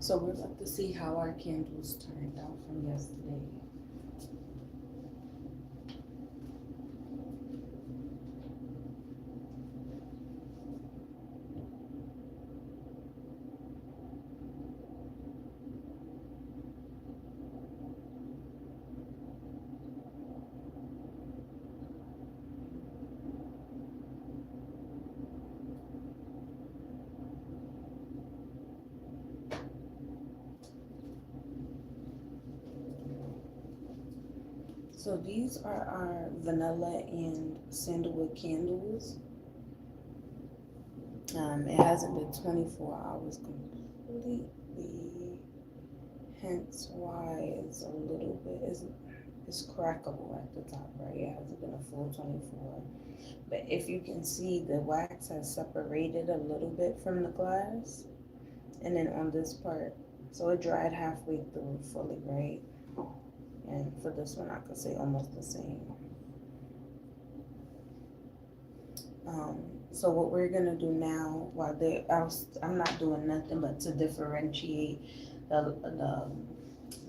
So we're about to see how our candles turned out from yesterday. So these are our vanilla and sandalwood candles. It hasn't been 24 hours completely, hence why it's a little bit, it's crackable at the top, right? It hasn't been a full 24. But if you can see, the wax has separated a little bit from the glass. And then on this part, so it dried halfway through fully, right? And for this one, I could say almost the same. So what we're gonna do now, while I'm not doing nothing but to differentiate the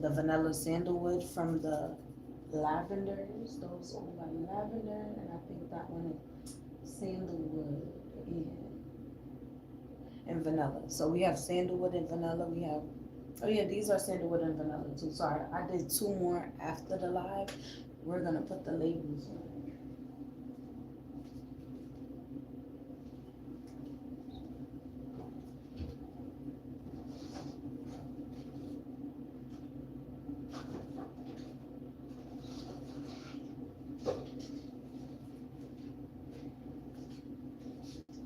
vanilla sandalwood from the lavenders. Those are like lavender, and I think that one is sandalwood and vanilla. So we have sandalwood and vanilla. We have, oh yeah, these are sandalwood and vanilla too. Sorry, I did two more after the live. We're gonna put the labels on.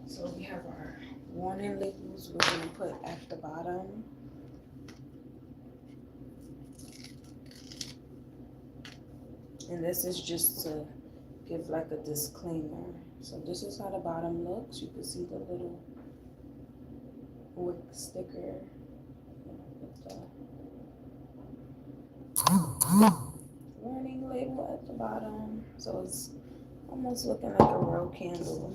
So we have our warning labels we're gonna put at the bottom. And this is just to give like a disclaimer. So this is how the bottom looks. You can see the little wick sticker with the warning label at the bottom. So it's almost looking like a real candle.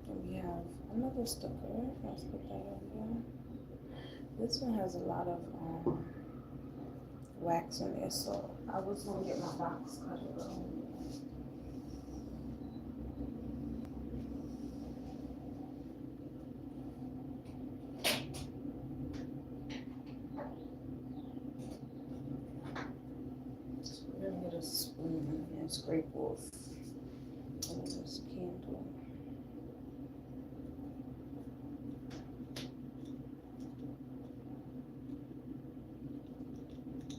And we have another sticker. Let's put that on there. This one has a lot of wax in there, so I was gonna get my box cutter though. So we're gonna get a spoon and scrape off this candle.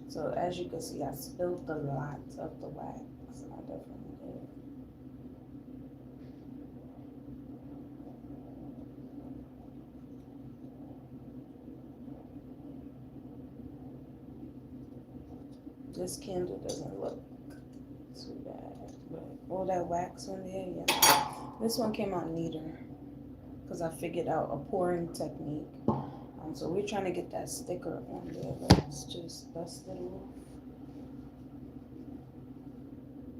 So as you can see, I spilled a lot of the wax. I definitely did. This candle doesn't look too bad, but all that wax on there, yeah. This one came out neater because I figured out a pouring technique. So we're trying to get that sticker on there. Let's just dust it off.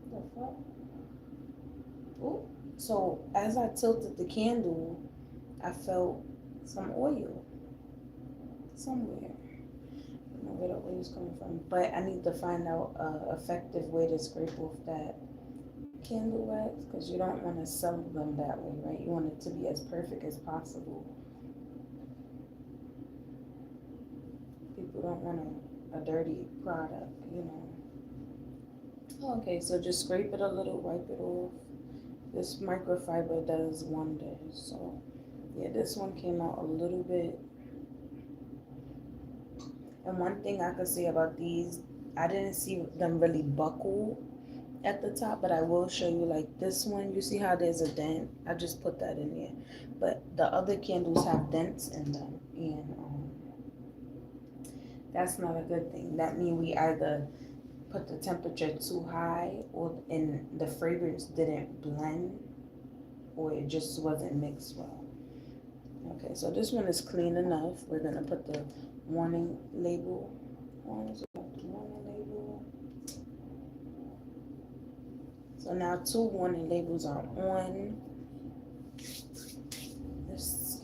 The fuck? Oh, so as I tilted the candle, I felt some oil somewhere. I don't know where the oil is coming from, but I need to find out an effective way to scrape off that candle wax because you don't want to sell them that way, right? You want it to be as perfect as possible. People don't want a dirty product, you know. Okay, so just scrape it a little, wipe it off. This microfiber does wonders. So yeah, this one came out a little bit. And one thing I could say about these, I didn't see them really buckle at the top, but I will show you like this one. You see how there's a dent? I just put that in there. But the other candles have dents in them, and that's not a good thing. That means we either put the temperature too high, or and the fragrance didn't blend, or it just wasn't mixed well. Okay, so this one is clean enough. We're gonna put the warning label on. So the warning label. So now two warning labels are on. This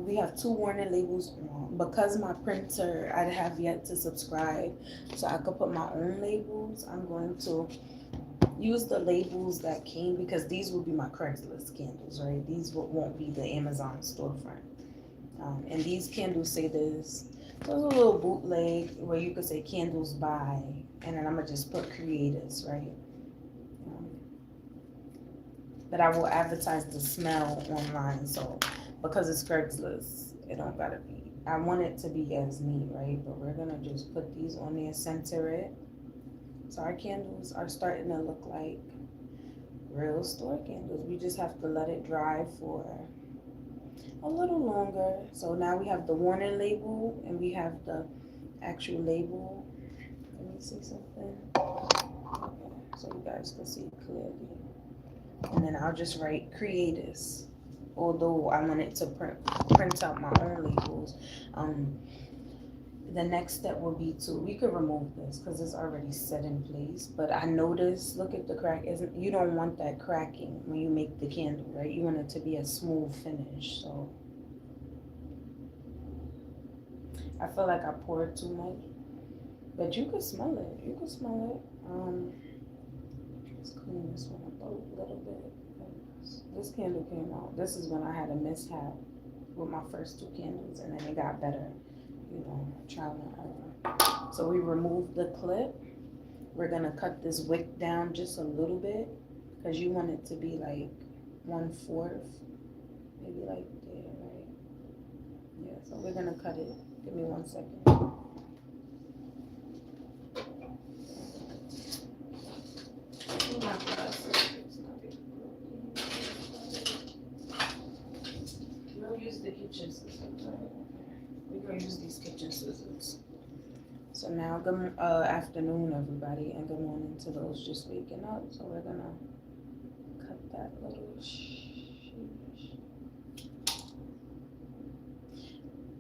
we have 2 warning labels on. Because my printer, I have yet to subscribe, so I could put my own labels. I'm going to use the labels that came, because these will be my Craigslist candles, right? These won't be the Amazon storefront. And these candles say this. There's a little bootleg where you could say candles by, and then I'm gonna just put creators, right? But I will advertise the smell online, so because it's Craigslist, it don't gotta be. I want it to be as neat, right? But we're gonna just put these on there, center it. So our candles are starting to look like real store candles. We just have to let it dry for a little longer. So now we have the warning label and we have the actual label. Let me see something. Okay, so you guys can see clearly. And then I'll just write creators, although I wanted to print out my own labels. The next step will be we could remove this because it's already set in place, but I noticed, look at the crack, you don't want that cracking when you make the candle, right? You want it to be a smooth finish. So I feel like I poured too much, but you could smell it. You could smell it. Let's clean this one up a little bit. This candle came out. This is when I had a mishap with my first 2 candles, and then it got better. You know, trial and error. So we removed the clip. We're gonna cut this wick down just a little bit because you want it to be like 1/4, maybe like there, right? Yeah. So we're gonna cut it. Give me 1 second. We'll use the kitchen scissors, right? We're gonna use these kitchen scissors. So now, good afternoon, everybody, and good morning to those just waking up. So we're gonna cut that little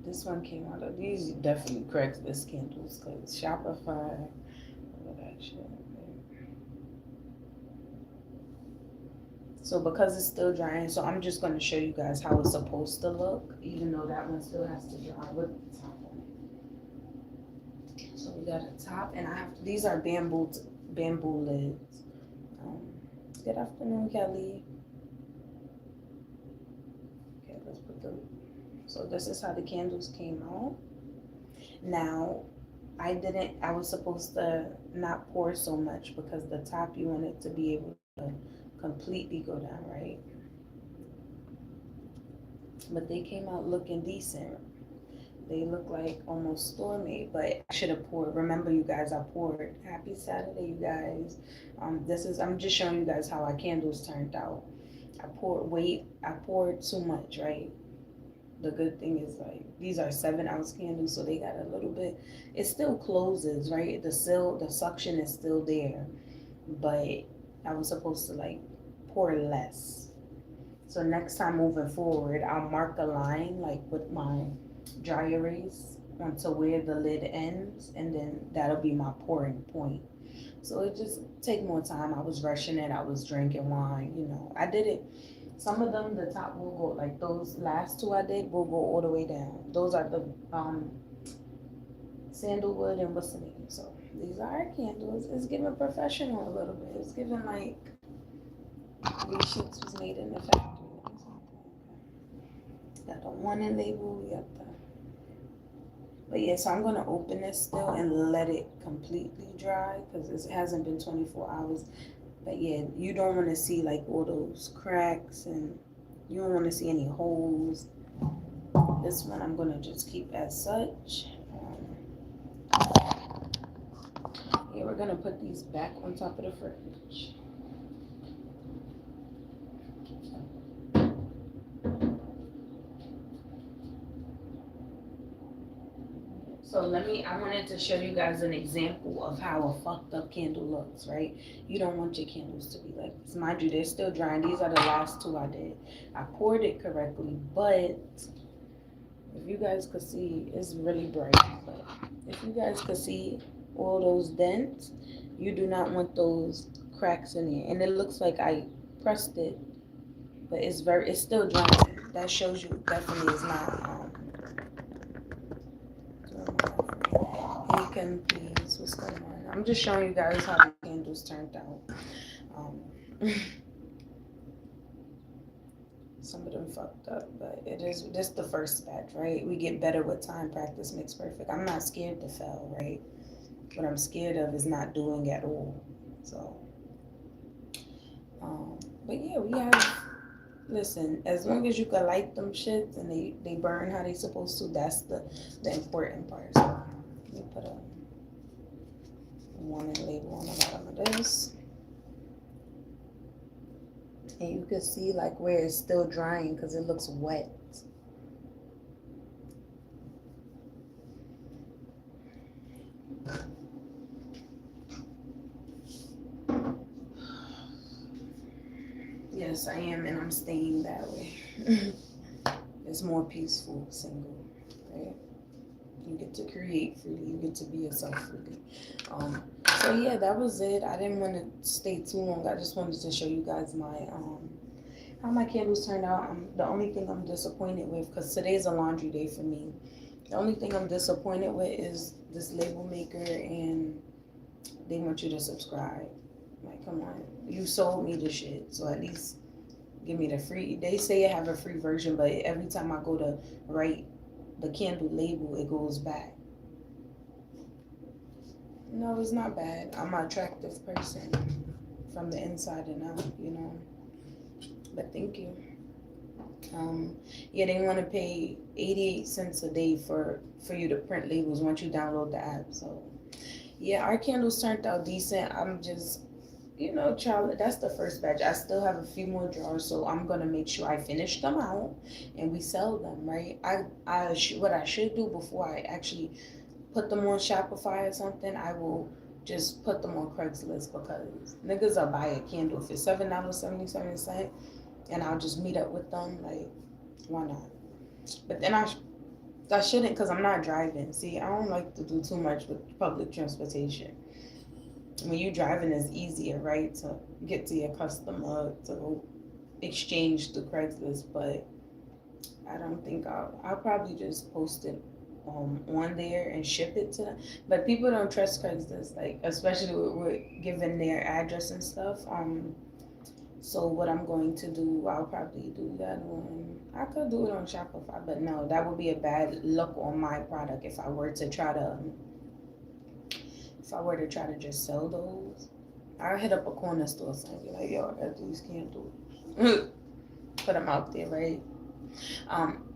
This one came out of these definitely Craigslist candles because Shopify, all of that shit. So because it's still drying, so I'm just gonna show you guys how it's supposed to look, even though that one still has to dry with the top on it. So we got a top, and these are bamboo lids. Good afternoon, Kelly. Okay, let's put so this is how the candles came out. Now, I was supposed to not pour so much because the top, you want it to be able to completely go down, right? But they came out looking decent. They look like almost store made, but I should have poured. Remember, you guys, I poured. Happy Saturday, you guys. I'm just showing you guys how our candles turned out. I poured too much, right? The good thing is, like, these are 7-ounce candles, so they got a little bit. It still closes, right? The suction is still there, but I was supposed to like pour less. So next time moving forward, I'll mark a line like with my dry erase onto where the lid ends, and then that'll be my pouring point. So it just take more time. I was rushing it. I was drinking wine. You know, I did it. Some of them, the top will go, like those last 2 I did will go all the way down. Those are the sandalwood and what's the name. So these are our candles. It's giving professional a little bit. It's giving like these shits was made in the factory or something. Got the warning label. We got the. But yeah, so I'm gonna open this still and let it completely dry because it hasn't been 24 hours. But yeah, you don't want to see like all those cracks, and you don't want to see any holes. This one I'm gonna just keep as such. Yeah, we're gonna put these back on top of the fridge. So I wanted to show you guys an example of how a fucked up candle looks, right? You don't want your candles to be like this. Mind you, they're still drying. These are the last 2 I did. I poured it correctly, but if you guys could see, it's really bright. But if you guys could see all those dents, you do not want those cracks in here. And it looks like I pressed it but it's still drying. That shows you definitely is not. Hey, Kim, please, what's going on? I'm just showing you guys how the candles turned out. Um, some of them fucked up, but it is this the first batch, right? We get better with time. Practice makes perfect. I'm not scared to fail, right? What I'm scared of is not doing at all. So, but yeah, we have. Listen, as long as you can light them shits and they burn how they supposed to, that's the important part. So let me put a warning label on the bottom of this. And you can see like where it's still drying because it looks wet. Yes, I am, and I'm staying that way. It's more peaceful, single, right? You get to create freely. You get to be yourself freely. So yeah, that was it. I didn't want to stay too long. I just wanted to show you guys my how my candles turned out. The only thing I'm disappointed with, because today's a laundry day for me. The only thing I'm disappointed with is this label maker, and they want you to subscribe. Like, come on, you sold me the shit, so at least give me the free. They say I have a free version, but every time I go to write the candle label, it goes back. No, it's not bad. I'm an attractive person from the inside and out, you know. But thank you. Yeah, they want to pay 88 cents a day for you to print labels once you download the app. So yeah, our candles turned out decent. I'm just, child, that's the first batch. I still have a few more jars, so I'm gonna make sure I finish them out and we sell them, right? What I should do before I actually put them on Shopify or something, I will just put them on Craigslist because niggas will buy a candle for $7.77, and I'll just meet up with them. Like, why not? But then I shouldn't because I'm not driving. See, I don't like to do too much with public transportation. When you're driving, it's easier, right, to get to your customer to exchange the Craigslist. But I don't think I'll probably just post it on there and ship it to them. But people don't trust Craigslist, like especially with giving their address and stuff. So what I'm going to do, I'll probably do that on. I could do it on Shopify, but no, that would be a bad look on my product if I were to try to. If I were to try to just sell those, I'll hit up a corner store and be like, "Yo, I got these candles." Put them out there, right?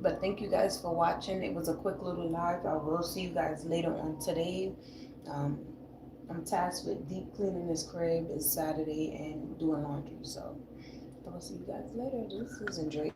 But thank you guys for watching. It was a quick little live. I will see you guys later on today. Um, I'm tasked with deep cleaning this crib. It's Saturday and doing laundry. So I will see you guys later. This is enjoy.